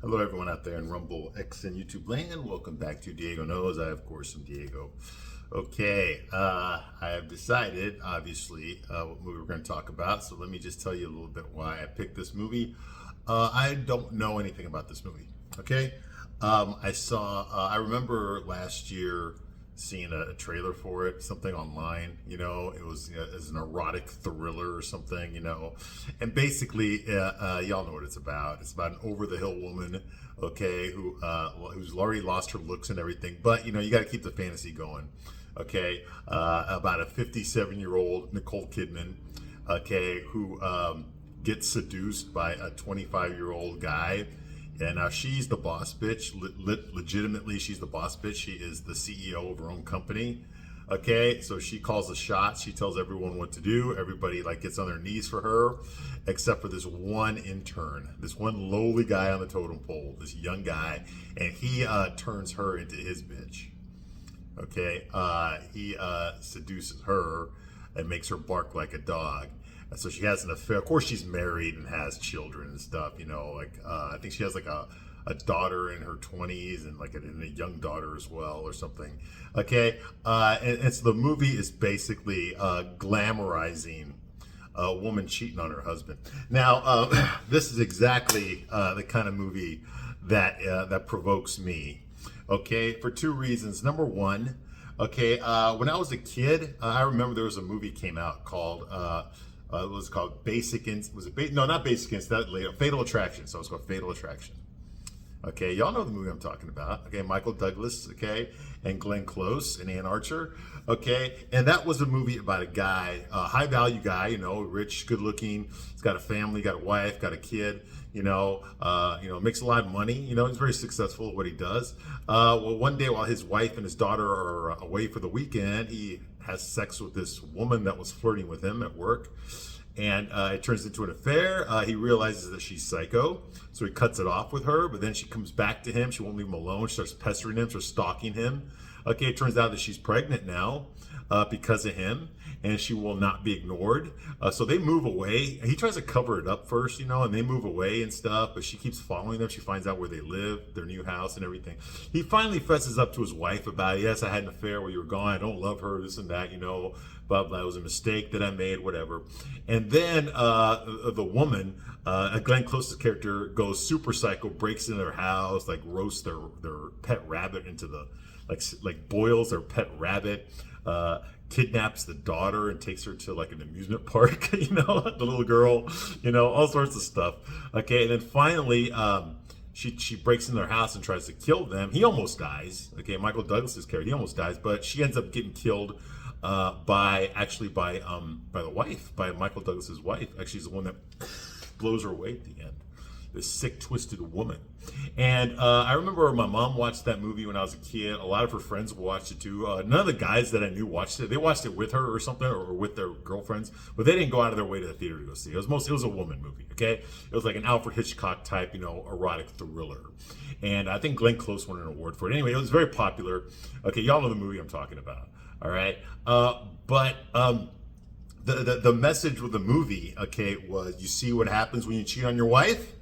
Hello, everyone out there in Rumble, X, and YouTube land. Welcome back to Diego Knows. I, of course, am Diego. Okay, I have decided, obviously, what movie we're going to talk about. So let me just tell you a little bit why I picked this movie. I don't know anything about this movie. Okay, I remember last year seeing a trailer for it, something online. It was as an erotic thriller or something. And basically, y'all know what it's about. It's about an over-the-hill woman, okay, who's already lost her looks and everything. But you got to keep the fantasy going, okay. About a 57-year-old Nicole Kidman, okay, who gets seduced by a 25-year-old guy. And now she's the boss bitch. Legitimately, she's the boss bitch. She is the CEO of her own company. Okay, so she calls the shots. She tells everyone what to do. Everybody gets on their knees for her, except for this one intern, this one lowly guy on the totem pole, this young guy, and he turns her into his bitch. Okay, he seduces her and makes her bark like a dog. So she has an affair. Of course, she's married and has children and stuff. I think she has a daughter in her 20s and a young daughter as well or something. Okay, and so the movie is basically glamorizing a woman cheating on her husband. Now, this is exactly the kind of movie that provokes me. Okay, for two reasons. Number one, okay, when I was a kid, I remember there was a movie came out called. It was called not Basic Instinct, that later, Fatal Attraction. So it was called Fatal Attraction. Okay, y'all know the movie I'm talking about. Okay, Michael Douglas, okay, and Glenn Close and Ann Archer. Okay, and that was a movie about a guy, a high value guy, rich, good looking. He's got a family, got a wife, got a kid. Makes a lot of money. He's very successful at what he does. Well, one day while his wife and his daughter are away for the weekend, he has sex with this woman that was flirting with him at work. And it turns into an affair. He realizes that she's psycho, so he cuts it off with her. But then she comes back to him. She won't leave him alone. She starts pestering him, starts stalking him. Okay, it turns out that she's pregnant now because of him, and she will not be ignored. So they move away. He tries to cover it up first, and they move away and stuff, but she keeps following them. She finds out where they live, their new house and everything. He finally fesses up to his wife about, yes, I had an affair while you were gone. I don't love her, this and that, blah, blah. It was a mistake that I made, whatever. And then the woman, Glenn Close's character, goes super psycho, breaks into their house, roasts their pet rabbit into the, boils their pet rabbit, kidnaps the daughter and takes her to an amusement park, the little girl, all sorts of stuff. Okay, and then finally, she breaks into their house and tries to kill them. He almost dies. Okay, Michael Douglas's character, he almost dies, but she ends up getting killed by the wife, by Michael Douglas's wife. Actually, she's the one that blows her away at the end. This sick, twisted woman. And I remember my mom watched that movie when I was a kid. A lot of her friends watched it too. None of the guys that I knew watched it. They watched it with her or something, or with their girlfriends, but they didn't go out of their way to the theater to go see it. It was a woman movie, okay? It was like an Alfred Hitchcock type, erotic thriller. And I think Glenn Close won an award for it. Anyway, it was very popular. Okay, y'all know the movie I'm talking about, all right? But the message with the movie, okay, was you see what happens when you cheat on your wife?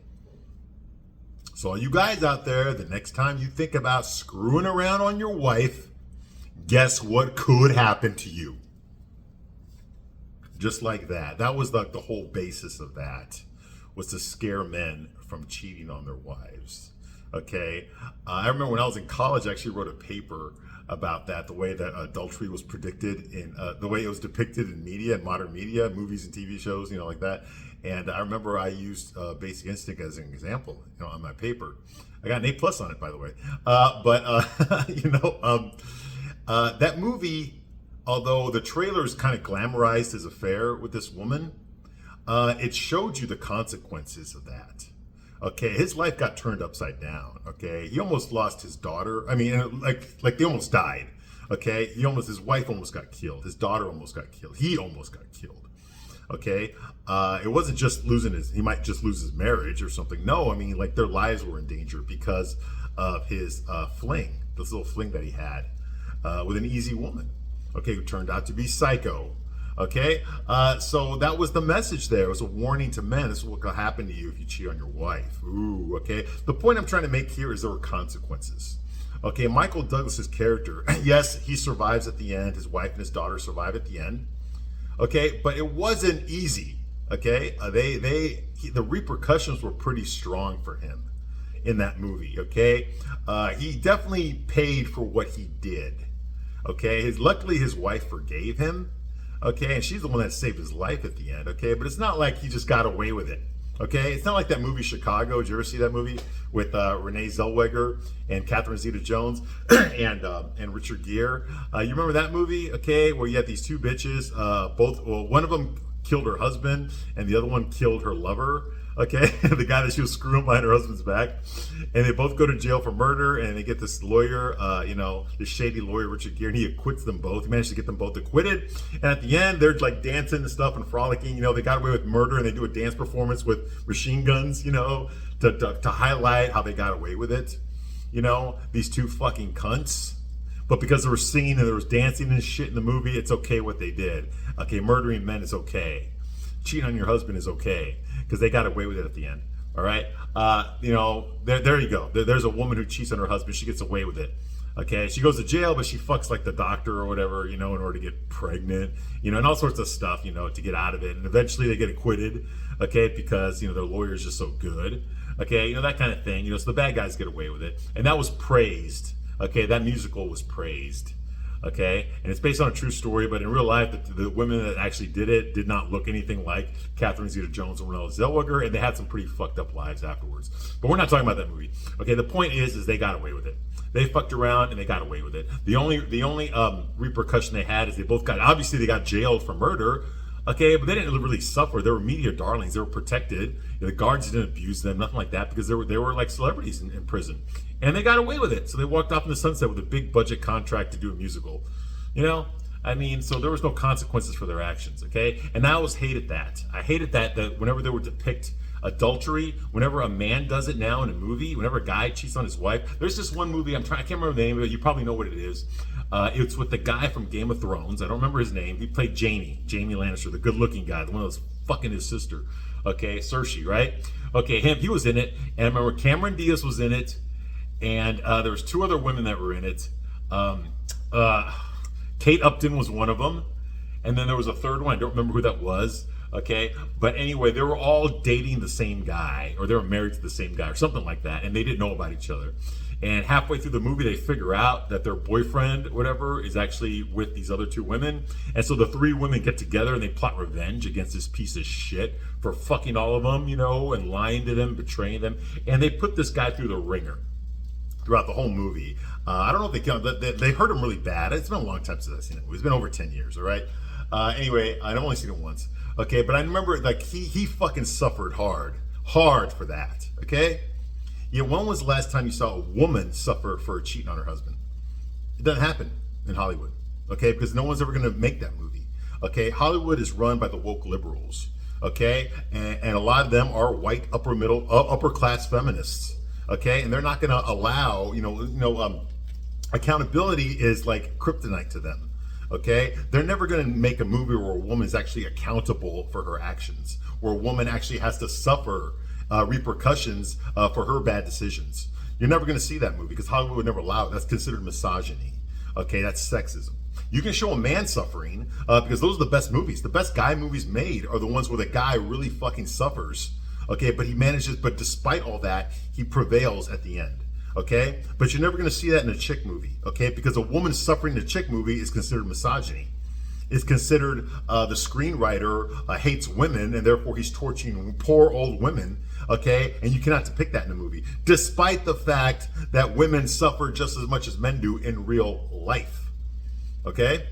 So all you guys out there, the next time you think about screwing around on your wife, guess what could happen to you? Just like that. That was the whole basis of that, was to scare men from cheating on their wives. Okay? I remember when I was in college, I actually wrote a paper about that, the way that adultery was predicted in, the way it was depicted in media, in modern media, movies and TV shows, like that. And I remember I used Basic Instinct as an example, on my paper. I got an A+ on it, by the way. That movie, although the trailers kind of glamorized his affair with this woman, it showed you the consequences of that. Okay, his life got turned upside down. Okay, he almost lost his daughter. I mean, they almost died. Okay, his wife almost got killed. His daughter almost got killed. He almost got killed. Okay, it wasn't just he might just lose his marriage or something. No, I mean, their lives were in danger because of his fling, this little fling that he had with an easy woman. Okay, who turned out to be psycho. Okay, so that was the message there. It was a warning to men. This is what could happen to you if you cheat on your wife. Ooh, okay. The point I'm trying to make here is there were consequences. Okay, Michael Douglas's character, yes, he survives at the end. His wife and his daughter survive at the end. Okay, but it wasn't easy. Okay, the repercussions were pretty strong for him in that movie. Okay, he definitely paid for what he did. Okay, luckily his wife forgave him. Okay, and she's the one that saved his life at the end. Okay, but it's not like he just got away with it. Okay, it's not like that movie Chicago. Did you ever see that movie with Renee Zellweger and Catherine Zeta-Jones and Richard Gere? You remember that movie? Okay, where you had these two bitches. One of them killed her husband, and the other one killed her lover. Okay, the guy that she was screwing behind her husband's back, and they both go to jail for murder, and they get this lawyer, this shady lawyer, Richard Gere, and he acquits them both. He managed to get them both acquitted, and at the end, they're like dancing and stuff and frolicking. They got away with murder, and they do a dance performance with machine guns, to highlight how they got away with it. These two fucking cunts. But because they were singing and there was dancing and shit in the movie, it's okay what they did. Okay, murdering men is okay. Cheating on your husband is okay because they got away with it at the end. All right, there you go. There's a woman who cheats on her husband. She gets away with it. Okay, she goes to jail, but she fucks like the doctor or whatever, in order to get pregnant, and all sorts of stuff, to get out of it. And eventually they get acquitted. Okay, because their lawyer's just so good. Okay, that kind of thing. So the bad guys get away with it, and that was praised. Okay, that musical was praised. Okay, and it's based on a true story, but in real life, the women that actually did it did not look anything like Catherine Zeta-Jones and Renee Zellweger, and they had some pretty fucked up lives afterwards. But we're not talking about that movie. Okay, the point is they got away with it. They fucked around and they got away with it. The only repercussion they had is they got jailed for murder. Okay, but they didn't really suffer. They were media darlings. They were protected. The guards didn't abuse them, nothing like that, because they were like celebrities in prison, and they got away with it. So they walked off in the sunset with a big budget contract to do a musical. So there was no consequences for their actions. Okay, and I always hated that. I hated that whenever they would depict adultery, whenever a man does it now in a movie, whenever a guy cheats on his wife. There's this one movie I can't remember the name of it. You probably know what it is. It's with the guy from Game of Thrones. I don't remember his name. He played Jamie Lannister, the good-looking guy, the one that was fucking his sister. Okay, Cersei, right? Okay, he was in it, and I remember Cameron Diaz was in it, and there was two other women that were in it. Kate Upton was one of them, and then there was a third one. I don't remember who that was. Okay, but anyway, they were all dating the same guy, or they were married to the same guy, or something like that, and they didn't know about each other. And halfway through the movie, they figure out that their boyfriend, whatever, is actually with these other two women. And so the three women get together and they plot revenge against this piece of shit for fucking all of them, and lying to them, betraying them. And they put this guy through the ringer throughout the whole movie. I don't know if they hurt him really bad. It's been a long time since I've seen it. It's been over 10 years, all right? Anyway, I've only seen it once. Okay, but I remember he fucking suffered hard for that, okay? Yeah, when was the last time you saw a woman suffer for cheating on her husband? It doesn't happen in Hollywood, okay? Because no one's ever going to make that movie, okay? Hollywood is run by the woke liberals, okay? And a lot of them are white, upper class feminists, okay? And they're not going to allow, accountability is like kryptonite to them, okay? They're never going to make a movie where a woman is actually accountable for her actions, where a woman actually has to suffer repercussions for her bad decisions. You're never going to see that movie because Hollywood would never allow it. That's considered misogyny. Okay, that's sexism. You can show a man suffering because those are the best movies. The best guy movies made are the ones where the guy really fucking suffers. Okay, but despite all that, he prevails at the end. Okay, but you're never going to see that in a chick movie. Okay, because a woman suffering in a chick movie is considered misogyny. It's considered the screenwriter hates women and therefore he's torturing poor old women. Okay, and you cannot depict that in a movie, despite the fact that women suffer just as much as men do in real life. Okay,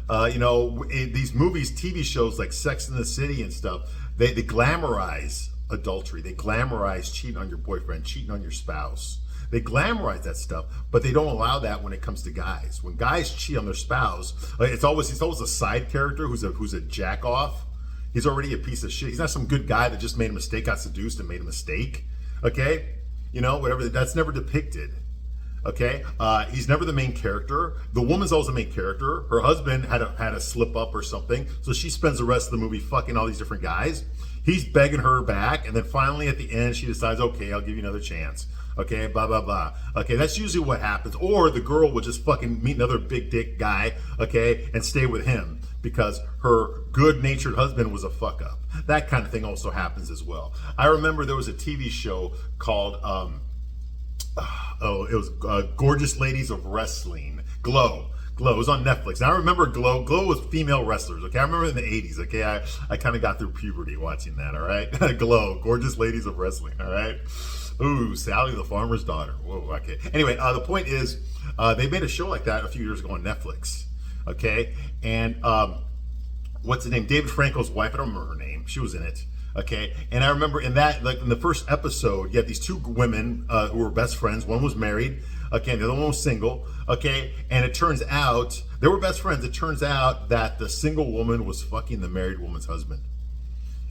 in these movies, TV shows like Sex and the City and stuff, they glamorize adultery. They glamorize cheating on your boyfriend, cheating on your spouse. They glamorize that stuff, but they don't allow that when it comes to guys. When guys cheat on their spouse, it's always a side character who's a jack off. He's already a piece of shit. He's not some good guy that just made a mistake, got seduced and made a mistake. Okay? Whatever. That's never depicted. Okay, he's never the main character. The woman's always the main character. Her husband had a slip up or something, so she spends the rest of the movie fucking all these different guys. He's begging her back, and then finally at the end she decides, okay, I'll give you another chance. Okay, blah blah blah. Okay, that's usually what happens. Or the girl would just fucking meet another big dick guy, okay, and stay with him because her good-natured husband was a fuck up. That kind of thing also happens as well. I remember there was a TV show called it was Gorgeous Ladies of Wrestling. Glow. It was on Netflix. And I remember Glow. Glow was female wrestlers. Okay, I remember in the 80s. Okay, I kind of got through puberty watching that. All right, Glow. Gorgeous Ladies of Wrestling. All right. Ooh, Sally the Farmer's Daughter. Whoa. Okay. Anyway, the point is, they made a show like that a few years ago on Netflix. Okay, and what's the name? David Franco's wife. I don't remember her name. She was in it. Okay, and I remember in that, like in the first episode, you had these two women who were best friends. One was married, okay, and the other one was single, okay, and it turns out, they were best friends. It turns out that the single woman was fucking the married woman's husband.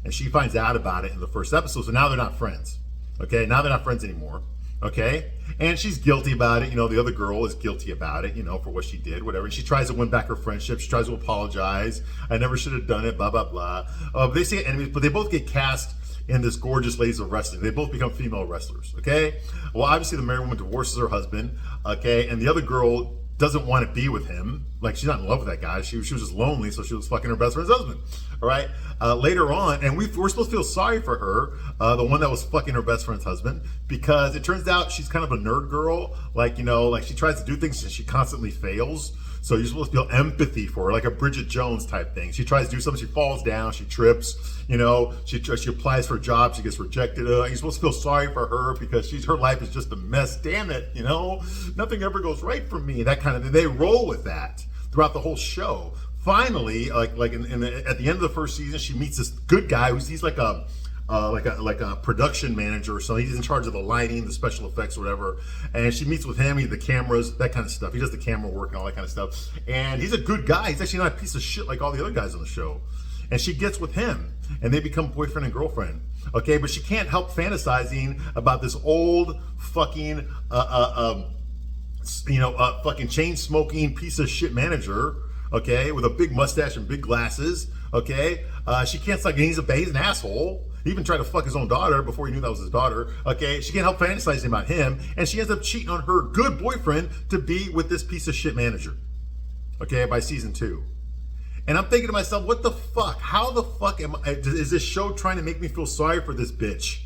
And she finds out about it in the first episode, so now they're not friends, okay? Now they're not friends anymore, okay? And she's guilty about it. You know, the other girl is guilty about it, you know, for what she did, whatever. And she tries to win back her friendship. She tries to apologize. I never should have done it, blah, blah, blah. They say enemies, but they both get cast in this Gorgeous Ladies of Wrestling. They both become female wrestlers, okay? Well, obviously the married woman divorces her husband, okay? And the other girl doesn't want to be with him. Like, she's not in love with that guy. She was just lonely, so she was fucking her best friend's husband. All right. Later on, and we're supposed to feel sorry for her, the one that was fucking her best friend's husband, because it turns out she's kind of a nerd girl. Like, you know, like she tries to do things and she constantly fails. So you're supposed to feel empathy for her, like a Bridget Jones type thing. She tries to do something, she falls down, she trips, you know, she applies for a job, she gets rejected. You're supposed to feel sorry for her because her life is just a mess. Damn it, you know, nothing ever goes right for me. That kind of thing. They roll with that throughout the whole show. Finally, at the end of the first season, she meets this good guy he's like a production manager or something. He's in charge of the lighting, the special effects, or whatever. And she meets with him, the cameras, that kind of stuff. He does the camera work and all that kind of stuff. And he's a good guy. He's actually not a piece of shit like all the other guys on the show. And she gets with him, and they become boyfriend and girlfriend. Okay, but she can't help fantasizing about this old fucking fucking chain smoking piece of shit manager. Okay, with a big mustache and big glasses. Okay, she can't stop. He's an asshole. He even tried to fuck his own daughter before he knew that was his daughter. Okay, she can't help fantasizing about him, and she ends up cheating on her good boyfriend to be with this piece of shit manager. Okay, by season 2. And I'm thinking to myself, what the fuck? How the fuck is this show trying to make me feel sorry for this bitch?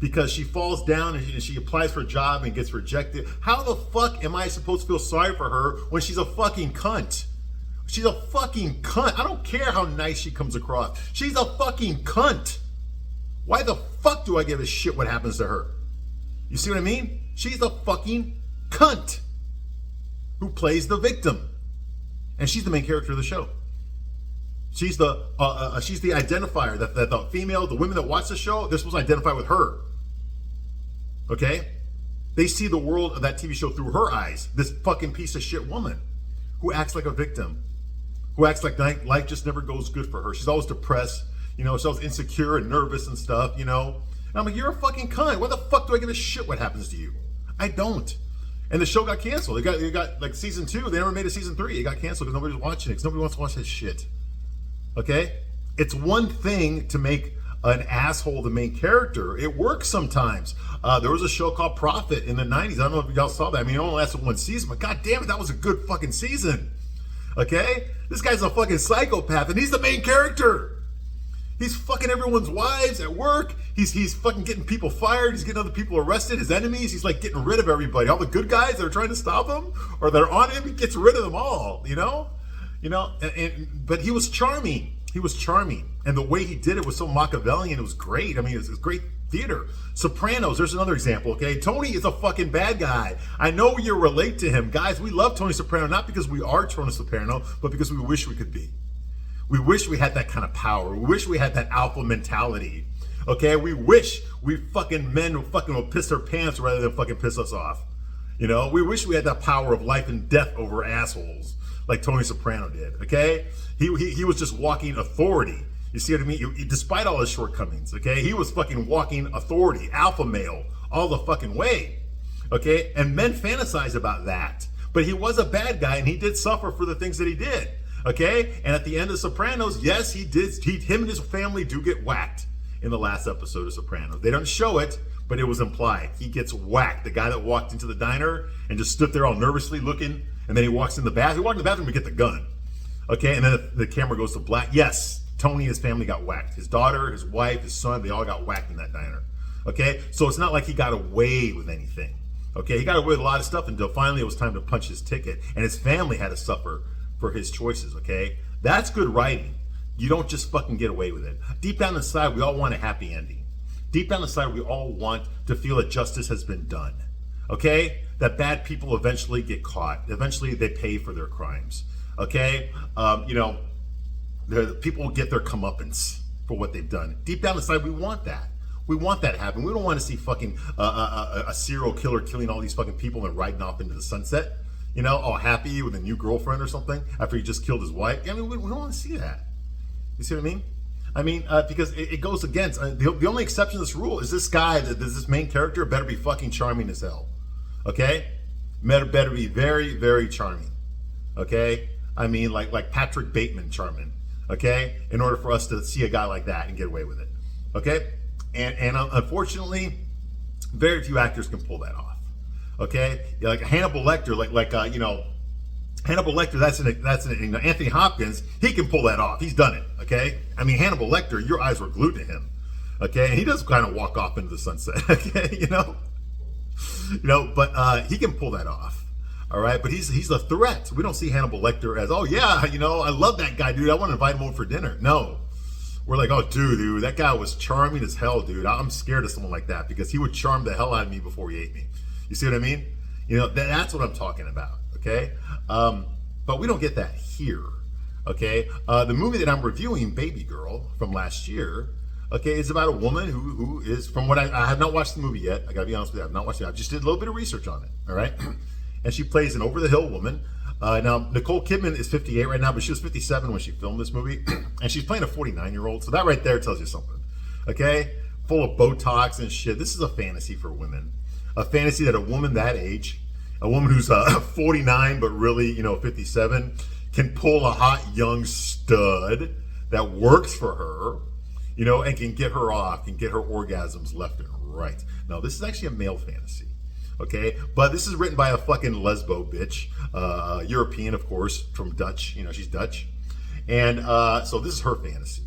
Because she falls down and she applies for a job and gets rejected. How the fuck am I supposed to feel sorry for her when she's a fucking cunt? She's a fucking cunt. I don't care how nice she comes across. She's a fucking cunt. Why the fuck do I give a shit what happens to her? You see what I mean? She's a fucking cunt who plays the victim. And she's the main character of the show. She's the identifier that the women that watch the show, they're supposed to identify with her. Okay? They see the world of that TV show through her eyes. This fucking piece of shit woman who acts like a victim. Who acts like life just never goes good for her. She's always depressed, you know, she's always insecure and nervous and stuff, you know. And I'm like, you're a fucking cunt. Why the fuck do I give a shit what happens to you? I don't. And the show got canceled. It got like season 2. They never made a season 3. It got canceled because nobody was watching it. Because nobody wants to watch that shit. Okay? It's one thing to make an asshole the main character. It works sometimes. There was a show called Prophet in the 90s. I don't know if y'all saw that. I mean, it only lasted 1 season, but god damn it, that was a good fucking season. Okay? This guy's a fucking psychopath, and he's the main character. He's fucking everyone's wives at work. He's fucking getting people fired. He's getting other people arrested, his enemies. He's like getting rid of everybody. All the good guys that are trying to stop him or that are on him, he gets rid of them all, you know? But he was charming. He was charming. And the way he did it was so Machiavellian. It was great. I mean, it was great theater. Sopranos, there's another example, okay? Tony is a fucking bad guy. I know you relate to him. Guys, we love Tony Soprano, not because we are Tony Soprano, but because we wish we could be. We wish we had that kind of power. We wish we had that alpha mentality. Okay? We wish we fucking men would piss their pants rather than fucking piss us off. You know? We wish we had that power of life and death over assholes like Tony Soprano did. Okay? He was just walking authority. You see what I mean? Despite all his shortcomings, okay? He was fucking walking authority, alpha male, all the fucking way. Okay, and men fantasize about that. But he was a bad guy, and he did suffer for the things that he did. Okay, and at the end of Sopranos, yes, he did. Him and his family do get whacked in the last episode of Sopranos. They don't show it, but it was implied. He gets whacked. The guy that walked into the diner and just stood there all nervously looking, and then he walks in the bathroom. He walked in the bathroom to get the gun. Okay, and then the camera goes to black. Yes, Tony and his family got whacked. His daughter, his wife, his son, they all got whacked in that diner. Okay, so it's not like he got away with anything. Okay, he got away with a lot of stuff until finally it was time to punch his ticket, and his family had to suffer for his choices. Okay, that's good writing. You don't just fucking get away with it. Deep down inside, we all want a happy ending. Deep down inside, we all want to feel that justice has been done. Okay, that bad people eventually get caught. Eventually, they pay for their crimes. Okay, the people get their comeuppance for what they've done. Deep down inside, we want that. We want that to happen. We don't want to see fucking a serial killer killing all these fucking people and riding off into the sunset, all happy with a new girlfriend or something after he just killed his wife. I mean, we don't want to see that. You see what I mean? I mean, because it goes against, the only exception to this rule is this guy, this main character better be fucking charming as hell. Okay? Better be very, very charming. Okay? I mean, like Patrick Bateman charming. Okay? In order for us to see a guy like that and get away with it. Okay? And unfortunately, very few actors can pull that off. Okay, like Hannibal Lecter, Hannibal Lecter. That's an Anthony Hopkins. He can pull that off. He's done it. Okay, I mean Hannibal Lecter, your eyes were glued to him. Okay, and he does kind of walk off into the sunset. Okay, but he can pull that off. All right, but he's a threat. We don't see Hannibal Lecter as, oh yeah, I love that guy, dude. I want to invite him over for dinner. No. We're like, oh, dude, that guy was charming as hell, dude. I'm scared of someone like that because he would charm the hell out of me before he ate me. You see what I mean? That's what I'm talking about, okay? But we don't get that here, okay? The movie that I'm reviewing, Babygirl, from last year, okay, is about a woman who is, from what I have not watched the movie yet. I gotta be honest with you, I have not watched it. I just did a little bit of research on it, all right? And she plays an over-the-hill woman. Now, Nicole Kidman is 58 right now, but she was 57 when she filmed this movie. And she's playing a 49-year-old. So that right there tells you something. Okay? Full of Botox and shit. This is a fantasy for women. A fantasy that a woman that age, a woman who's 49 but really, 57, can pull a hot young stud that works for her, and can get her off, can get her orgasms left and right. Now, this is actually a male fantasy. Okay, but this is written by a fucking lesbo bitch, European, of course, from Dutch. She's Dutch, and so this is her fantasy.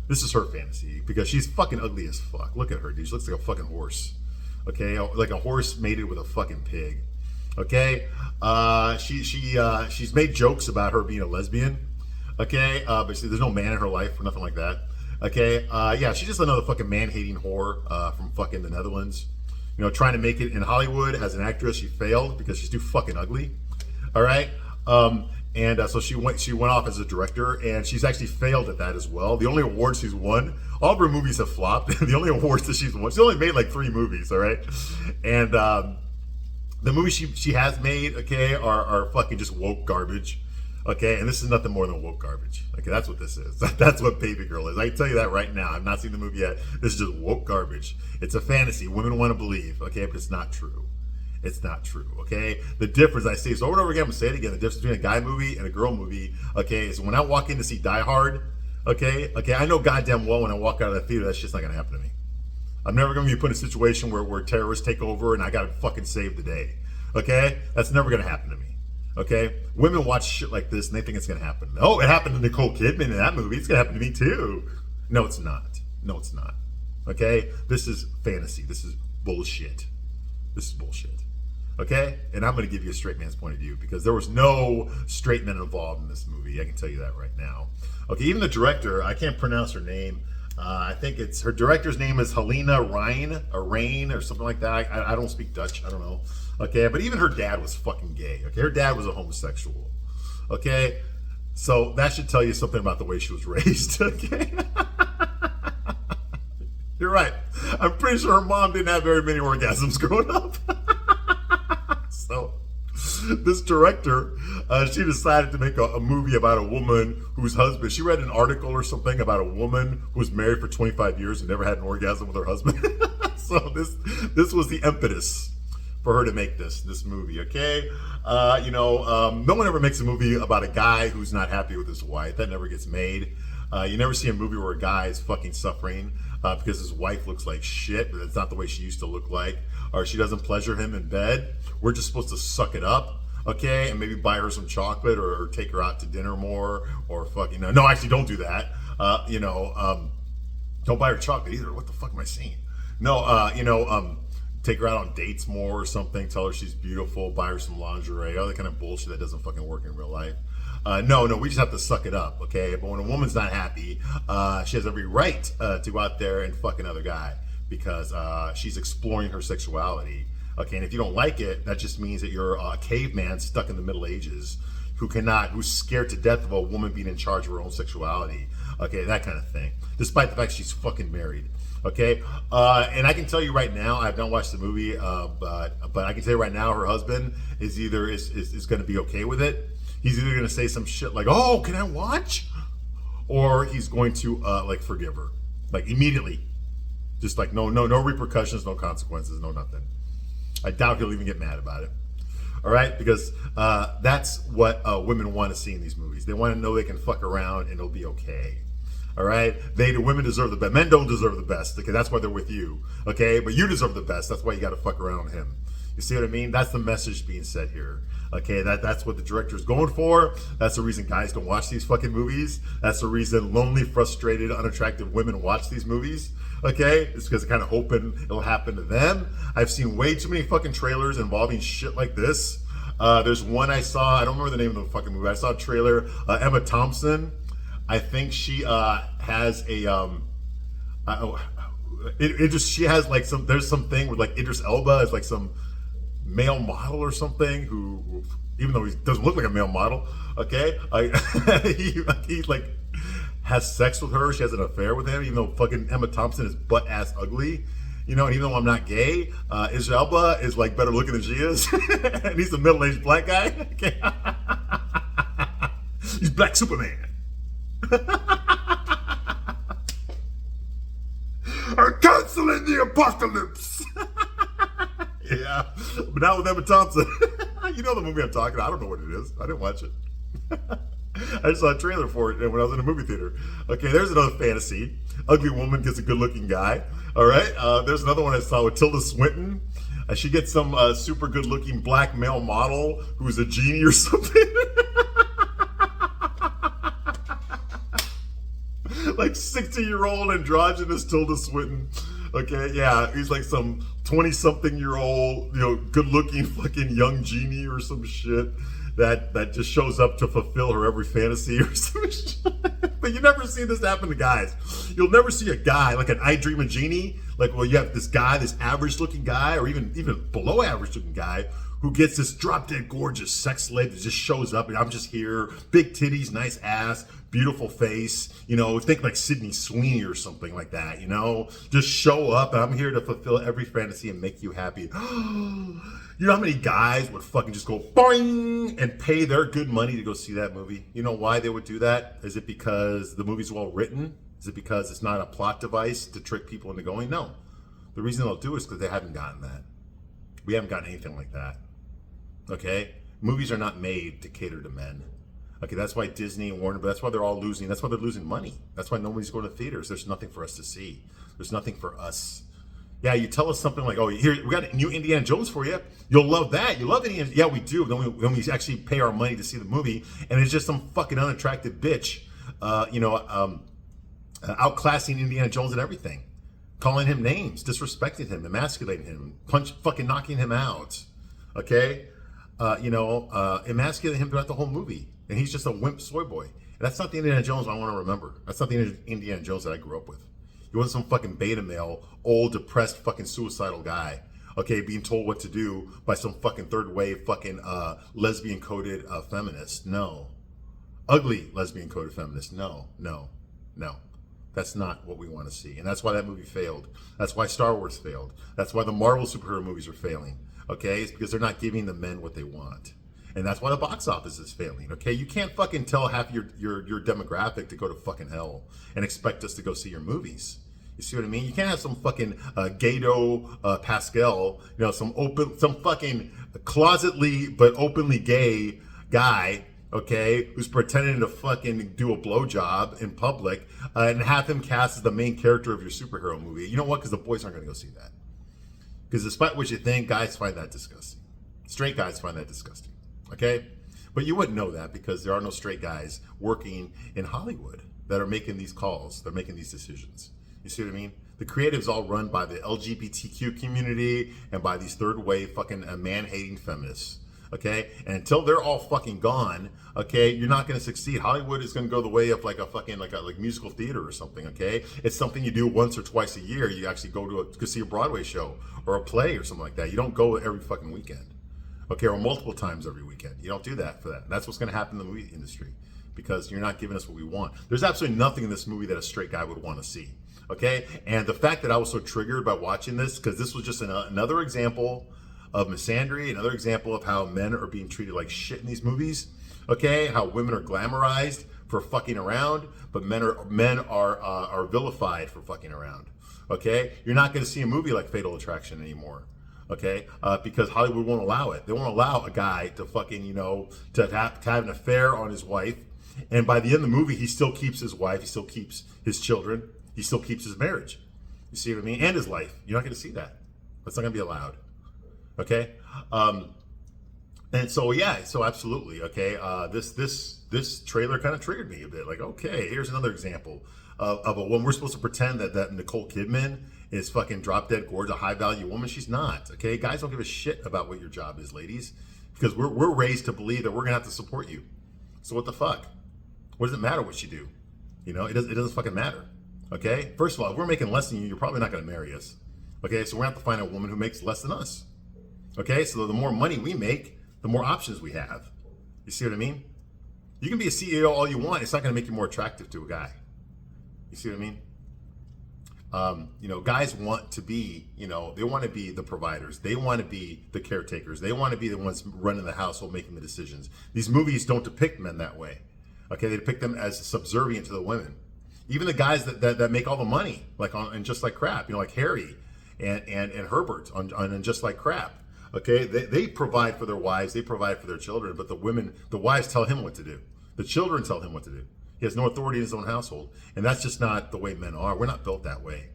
This is her fantasy because she's fucking ugly as fuck. Look at her, dude. She looks like a fucking horse. Okay, like a horse mated with a fucking pig. Okay, she's made jokes about her being a lesbian. Okay, but there's no man in her life or nothing like that. Okay, yeah, she's just another fucking man-hating whore from fucking the Netherlands. Trying to make it in Hollywood as an actress, she failed because she's too fucking ugly. All right, so she went off as a director, and she's actually failed at that as well. The only awards she's won, all of her movies have flopped. The only awards that she's won, she only made like 3 movies. All right, and the movies she has made, okay, are fucking just woke garbage. Okay, and this is nothing more than woke garbage. Okay, that's what this is. That's what Babygirl is. I can tell you that right now. I've not seen the movie yet. This is just woke garbage. It's a fantasy. Women want to believe, okay, but it's not true. It's not true, okay? The difference, I say so over and over again, I'm going to say it again, the difference between a guy movie and a girl movie, okay, is when I walk in to see Die Hard, okay, I know goddamn well when I walk out of that theater, that's just not going to happen to me. I'm never going to be put in a situation where terrorists take over and I got to fucking save the day, okay? That's never going to happen to me. Okay, women watch shit like this and they think it's gonna happen. Oh, it happened to Nicole Kidman in that movie. It's gonna happen to me too. No, it's not. No, it's not. Okay, this is fantasy. This is bullshit. This is bullshit. Okay, and I'm gonna give you a straight man's point of view because there was no straight men involved in this movie. I can tell you that right now. Okay, even the director, I can't pronounce her name. I think it's her director's name is Helena Rain or something like that. I don't speak Dutch. I don't know. Okay, but even her dad was fucking gay. Okay, her dad was a homosexual. Okay, so that should tell you something about the way she was raised. Okay, you're right. I'm pretty sure her mom didn't have very many orgasms growing up. So this director, she decided to make a movie about a woman whose husband, she read an article or something about a woman who was married for 25 years and never had an orgasm with her husband. So this was the impetus for her to make this movie, okay? No one ever makes a movie about a guy who's not happy with his wife. That never gets made. You never see a movie where a guy is fucking suffering because his wife looks like shit, but it's not the way she used to look like, or she doesn't pleasure him in bed. We're just supposed to suck it up, okay, and maybe buy her some chocolate or take her out to dinner more, or fucking no, actually don't do that. Don't buy her chocolate either. What the fuck am I saying? No, take her out on dates more or something. Tell her she's beautiful. Buy her some lingerie. All that kind of bullshit that doesn't fucking work in real life. No, we just have to suck it up, okay? But when a woman's not happy, she has every right to go out there and fuck another guy because she's exploring her sexuality, okay? And if you don't like it, that just means that you're a caveman stuck in the Middle Ages who's scared to death of a woman being in charge of her own sexuality, okay? That kind of thing, despite the fact she's fucking married. Okay, and I can tell you right now, I have not watched the movie, but I can tell you right now, her husband is going to be okay with it. He's either going to say some shit like, "Oh, can I watch?" or he's going to like forgive her, like immediately, just like no repercussions, no consequences, no nothing. I doubt he'll even get mad about it. All right, because that's what women want to see in these movies. They want to know they can fuck around and it'll be okay. All right, the women deserve the best. Men don't deserve the best. Okay, that's why they're with you. Okay, but you deserve the best. That's why you got to fuck around with him. You see what I mean? That's the message being said here. Okay, that's what the director's going for. That's the reason guys don't watch these fucking movies. That's the reason lonely, frustrated, unattractive women watch these movies. Okay, it's because they're kind of hoping it'll happen to them. I've seen way too many fucking trailers involving shit like this. There's one I saw. I don't remember the name of the fucking movie. I saw a trailer. Emma Thompson. I think she has a she has like there's something with like Idris Elba is like some male model or something who even though he doesn't look like a male model, okay, he like has sex with her. She has an affair with him, even though fucking Emma Thompson is butt ass ugly. And even though I'm not gay, Idris Elba is like better looking than she is, and he's a middle-aged black guy. Okay. He's Black Superman. I'm canceling the apocalypse. Yeah, but not with Emma Thompson. You know the movie I'm talking about. I don't know what it is. I didn't watch it. I just saw a trailer for it when I was in a movie theater. Okay, there's another fantasy. Ugly woman gets a good-looking guy. All right, there's another one I saw with Tilda Swinton. She gets some super good-looking black male model who's a genie or something. Like 60-year-old androgynous Tilda Swinton. Okay, yeah, he's like some 20-something-year-old, good-looking fucking young genie or some shit that just shows up to fulfill her every fantasy or some shit. But you never see this happen to guys. You'll never see a guy like an I Dream a Genie. Like, well, you have this guy, this average-looking guy, or even below average-looking guy who gets this drop-dead gorgeous sex slave that just shows up and I'm just here, big titties, nice ass, beautiful face, think like Sydney Sweeney or something like that, just show up and I'm here to fulfill every fantasy and make you happy. You know how many guys would fucking just go boing and pay their good money to go see that movie? You know why they would do that? Is it because the movie's well written? Is it because it's not a plot device to trick people into going? No. The reason they'll do it is because they haven't gotten that. We haven't gotten anything like that. Okay? Movies are not made to cater to men. Okay, that's why Disney and Warner, but that's why they're all losing. That's why they're losing money. That's why nobody's going to theaters. There's nothing for us to see. There's nothing for us. Yeah, you tell us something like, oh, here, we got a new Indiana Jones for you. You'll love that. You love Indiana. Yeah, we do. Then we actually pay our money to see the movie, and it's just some fucking unattractive bitch, outclassing Indiana Jones and everything. Calling him names, disrespecting him, emasculating him, fucking knocking him out. Okay? Emasculating him throughout the whole movie. And he's just a wimp soy boy. And that's not the Indiana Jones I want to remember. That's not the Indiana Jones that I grew up with. He wasn't some fucking beta male, old, depressed, fucking suicidal guy. Okay, being told what to do by some fucking third wave fucking lesbian coded feminist. No. Ugly lesbian coded feminist. No. That's not what we want to see. And that's why that movie failed. That's why Star Wars failed. That's why the Marvel superhero movies are failing. Okay? It's because they're not giving the men what they want. And that's why the box office is failing, okay? You can't fucking tell half your demographic to go to fucking hell and expect us to go see your movies. You see what I mean? You can't have some fucking Gato Pascal, some fucking closetly but openly gay guy, okay, who's pretending to fucking do a blowjob in public and have him cast as the main character of your superhero movie. You know what? Because the boys aren't going to go see that. Because despite what you think, guys find that disgusting. Straight guys find that disgusting, okay? But you wouldn't know that because there are no straight guys working in Hollywood that are making these calls. They're making these decisions. You see what I mean? The creatives all run by the LGBTQ community and by these third wave fucking man-hating feminists. Okay, and until they're all fucking gone, okay, you're not going to succeed. Hollywood is going to go the way of like a fucking like musical theater or something. Okay, it's something you do once or twice a year. You actually go see a Broadway show or a play or something like that. You don't go every fucking weekend, okay, or multiple times every weekend. You don't do that for that. And that's what's going to happen in the movie industry because you're not giving us what we want. There's absolutely nothing in this movie that a straight guy would want to see. Okay, and the fact that I was so triggered by watching this because this was just another example of misandry, another example of how men are being treated like shit in these movies. Okay, how women are glamorized for fucking around, but men are vilified for fucking around. Okay, you're not going to see a movie like Fatal Attraction anymore. Okay, because Hollywood won't allow it. They won't allow a guy to fucking to have an affair on his wife, and by the end of the movie, he still keeps his wife, he still keeps his children, he still keeps his marriage. You see what I mean? And his life. You're not going to see that. That's not going to be allowed. Okay, and so yeah, so absolutely, okay. This trailer kind of triggered me a bit. Like, okay, here's another example of a woman. We're supposed to pretend that Nicole Kidman is fucking drop dead gorgeous, a high value woman. She's not. Okay, guys don't give a shit about what your job is, ladies, because we're raised to believe that we're gonna have to support you. So what the fuck? What does it matter what you do? It doesn't fucking matter. Okay, first of all, if we're making less than you, you're probably not gonna marry us. Okay, so we're gonna have to find a woman who makes less than us. Okay, so the more money we make, the more options we have. You see what I mean? You can be a CEO all you want. It's not going to make you more attractive to a guy. You see what I mean? Guys want to be, they want to be the providers. They want to be the caretakers. They want to be the ones running the household, making the decisions. These movies don't depict men that way. Okay, they depict them as subservient to the women. Even the guys that make all the money, like on and Just Like Crap, like Harry and Herbert on Just Like Crap. Okay, they provide for their wives, they provide for their children, but the wives tell him what to do. The children tell him what to do. He has no authority in his own household, and that's just not the way men are. We're not built that way.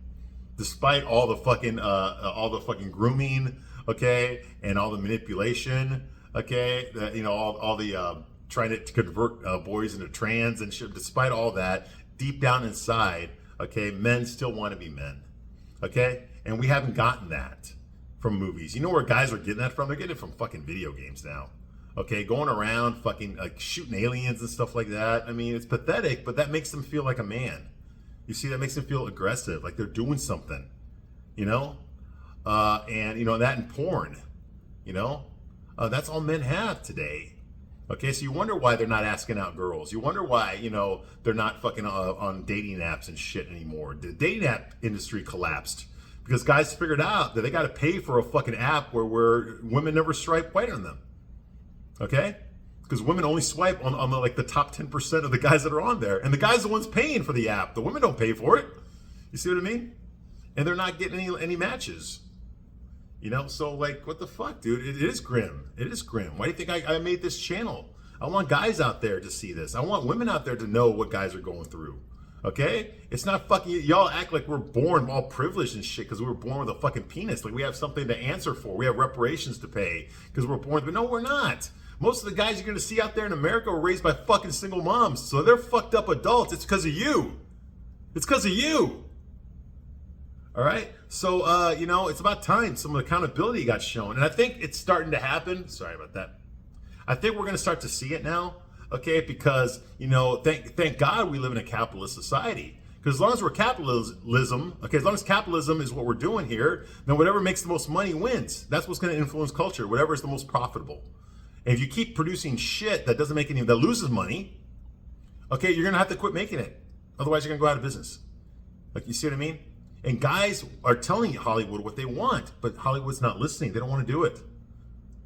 Despite all the fucking grooming, okay, and all the manipulation, okay, all the trying to convert boys into trans and shit. Despite all that, deep down inside, okay, men still want to be men, okay, and we haven't gotten that from movies. You know where guys are getting that from? They're getting it from fucking video games now. Okay, going around fucking like shooting aliens and stuff like that. I mean, it's pathetic, but that makes them feel like a man. You see, that makes them feel aggressive, like they're doing something. And that in porn. That's all men have today. Okay, so you wonder why they're not asking out girls. You wonder why, they're not fucking on dating apps and shit anymore. The dating app industry collapsed. Because guys figured out that they got to pay for a fucking app where women never swipe right on them. Okay? Because women only swipe on the top 10% of the guys that are on there. And the guys are the ones paying for the app. The women don't pay for it. You see what I mean? And they're not getting any matches. So like, what the fuck, dude? It is grim. It is grim. Why do you think I made this channel? I want guys out there to see this. I want women out there to know what guys are going through. Okay? It's not fucking, y'all act like we're born all privileged and shit because we were born with a fucking penis. Like we have something to answer for. We have reparations to pay because we're born, but no, we're not. Most of the guys you're going to see out there in America were raised by fucking single moms. So they're fucked up adults. It's because of you. It's because of you. All right? So, it's about time some accountability got shown. And I think it's starting to happen. Sorry about that. I think we're going to start to see it now. Okay, because, thank God we live in a capitalist society. Because as long as we're capitalism, okay, as long as capitalism is what we're doing here, then whatever makes the most money wins. That's what's going to influence culture, whatever is the most profitable. And if you keep producing shit that doesn't make that loses money, okay, you're going to have to quit making it. Otherwise, you're going to go out of business. Like, you see what I mean? And guys are telling Hollywood what they want, but Hollywood's not listening. They don't want to do it.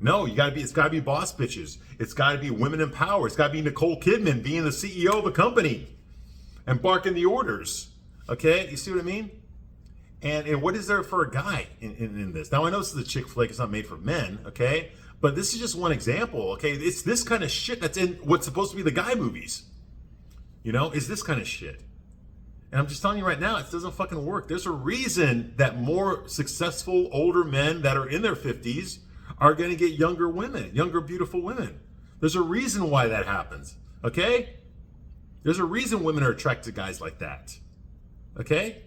No, it's gotta be boss bitches. It's gotta be women in power. It's gotta be Nicole Kidman being the CEO of a company and barking the orders. Okay, you see what I mean? And what is there for a guy in this? Now I know this is a chick flick, it's not made for men, okay? But this is just one example, okay? It's this kind of shit that's in what's supposed to be the guy movies. You know, is this kind of shit. And I'm just telling you right now, it doesn't fucking work. There's a reason that more successful older men that are in their 50s are gonna get younger women, younger beautiful women. There's a reason why that happens, okay? There's a reason women are attracted to guys like that, okay?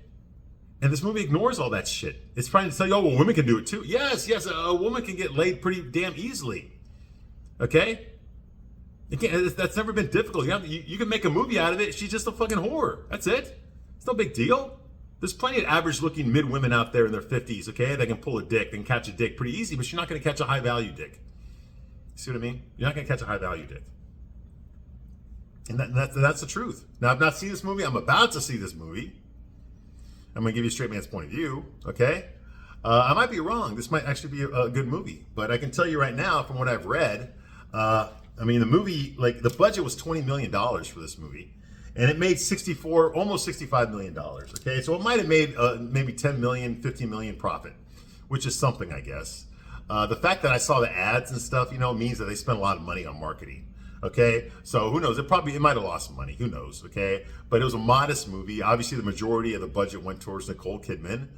And this movie ignores all that shit. It's trying to tell you, oh, well, women can do it too. Yes, a woman can get laid pretty damn easily. Okay? That's never been difficult. You can make a movie out of it. She's just a fucking whore. That's it. It's no big deal. There's plenty of average-looking mid-women out there in their 50s, okay? They can pull a dick. They can catch a dick pretty easy, but you're not going to catch a high-value dick. You see what I mean? You're not going to catch a high-value dick. And that's the truth. Now, I've not seen this movie. I'm about to see this movie. I'm going to give you a straight man's point of view, okay? I might be wrong. This might actually be a good movie. But I can tell you right now, from what I've read, I mean, the movie, like, the budget was $20 million for this movie. And it made almost $65 million, okay? So it might have made maybe 10 million, 15 million profit, which is something, I guess. The fact that I saw the ads and stuff, you know, means that they spent a lot of money on marketing. Okay, so who knows? It might have lost some money. Who knows? Okay, but it was a modest movie. Obviously, the majority of the budget went towards Nicole Kidman.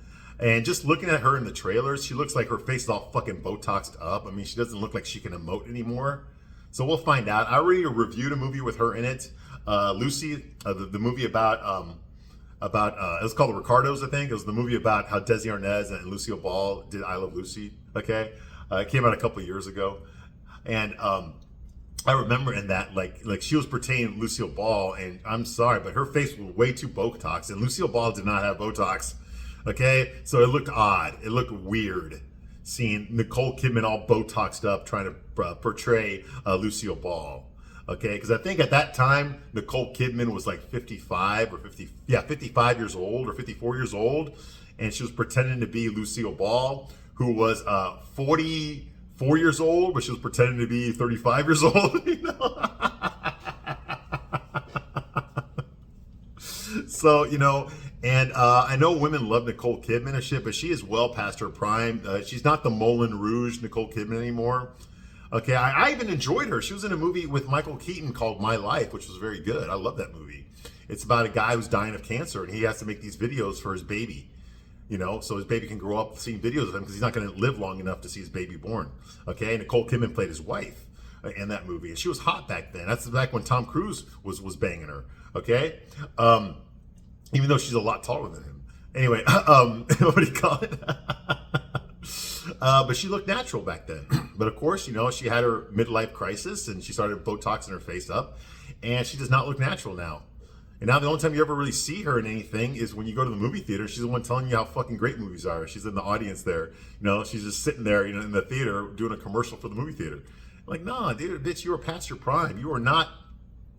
And just looking at her in the trailers, she looks like her face is all fucking Botoxed up. I mean, she doesn't look like she can emote anymore. So we'll find out. I already reviewed a movie with her in it. Lucy, the movie about it was called The Ricardos, I think. It was the movie about how Desi Arnaz and Lucille Ball did I Love Lucy. Okay, it came out a couple years ago, and I remember in that, like she was portraying Lucille Ball, and I'm sorry, but her face was way too Botox, and Lucille Ball did not have Botox, okay? So it looked odd. It looked weird seeing Nicole Kidman all Botoxed up trying to portray Lucille Ball, okay? Because I think at that time, Nicole Kidman was like 55 years old or 54 years old, and she was pretending to be Lucille Ball, who was 44 years old, but she was pretending to be 35 years old, you know? So, you know, and I know women love Nicole Kidman and shit, but she is well past her prime. She's not the Moulin Rouge Nicole Kidman anymore. Okay, I even enjoyed her. She was in a movie with Michael Keaton called My Life, which was very good. I love that movie. It's about a guy who's dying of cancer, and he has to make these videos for his baby. You know, so his baby can grow up seeing videos of him because he's not going to live long enough to see his baby born. Okay, and Nicole Kidman played his wife in that movie, and she was hot back then. That's back when Tom Cruise was banging her. Okay, even though she's a lot taller than him. Anyway, what do you call it? But she looked natural back then. But of course, you know, she had her midlife crisis, and she started Botoxing her face up, and she does not look natural now. And now the only time you ever really see her in anything is when you go to the movie theater. She's the one telling you how fucking great movies are. She's in the audience there. You know, she's just sitting there, you know, in the theater doing a commercial for the movie theater. Like, nah, dude, bitch, you are past your prime. You are not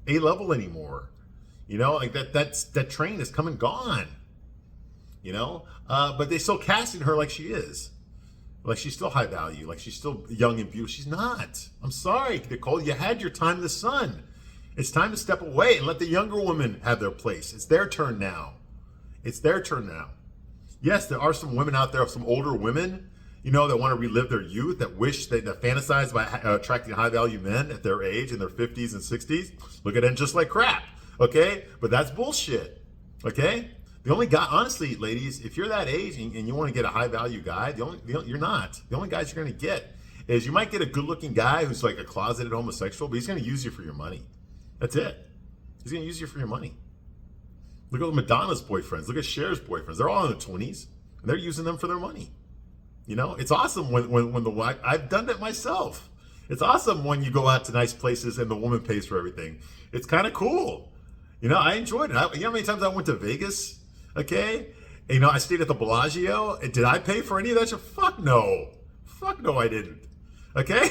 A-level anymore. You know, like that train is come and gone. You know? But they still casting her like she is. Like she's still high value. Like she's still young and beautiful. She's not. I'm sorry, Nicole. You had your time in the sun. It's time to step away and let the younger women have their place. It's their turn now. It's their turn now. Yes, there are some women out there, some older women, you know, that want to relive their youth, that fantasize about attracting high-value men at their age, in their 50s and 60s. Look at them just like crap, okay? But that's bullshit, okay? The only guy, honestly, ladies, if you're that age and you want to get a high-value guy, you're not. The only guys you're going to get is you might get a good-looking guy who's like a closeted homosexual, but he's going to use you for your money. That's it. He's going to use you for your money. Look at Madonna's boyfriends. Look at Cher's boyfriends. They're all in their 20s, and they're using them for their money. You know, it's awesome when the wife, I've done that myself. It's awesome when you go out to nice places and the woman pays for everything. It's kind of cool. You know, I enjoyed it. You know how many times I went to Vegas? Okay? And, you know, I stayed at the Bellagio. And did I pay for any of that shit? Fuck no. Fuck no, I didn't. Okay?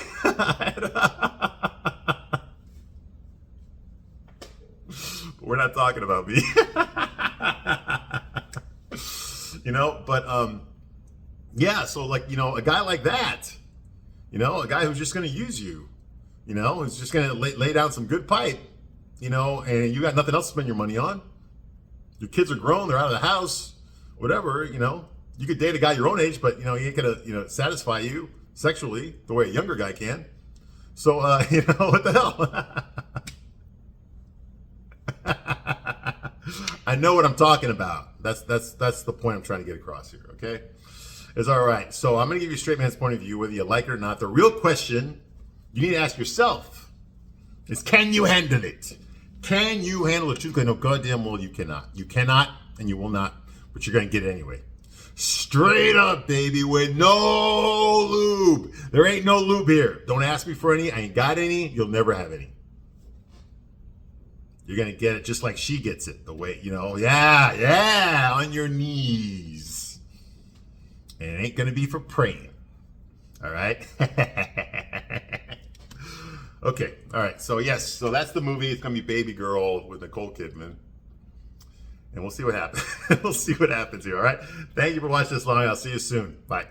We're not talking about me. You know, but yeah, so like, you know, a guy like that, you know, a guy who's just going to use you, you know, who's just going to lay down some good pipe, you know, and you got nothing else to spend your money on. Your kids are grown, they're out of the house, whatever, you know, You could date a guy your own age, but he ain't gonna satisfy you sexually the way a younger guy can. So what the hell? I know what I'm talking about. That's the point I'm trying to get across here. Okay, it's all right. So I'm gonna give you a straight man's point of view, whether you like it or not. The real question you need to ask yourself is, can you handle it? Can you handle the truth? No, goddamn well you cannot. You cannot, and you will not. But you're gonna get it anyway. Straight up, baby, with no lube. There ain't no lube here. Don't ask me for any. I ain't got any. You'll never have any. You're going to get it just like she gets it. The way, yeah, on your knees. And it ain't going to be for praying. All right? Okay. All right. So, yes. So, that's the movie. It's going to be Babygirl with Nicole Kidman. And we'll see what happens. We'll see what happens here. All right. Thank you for watching this long. I'll see you soon. Bye.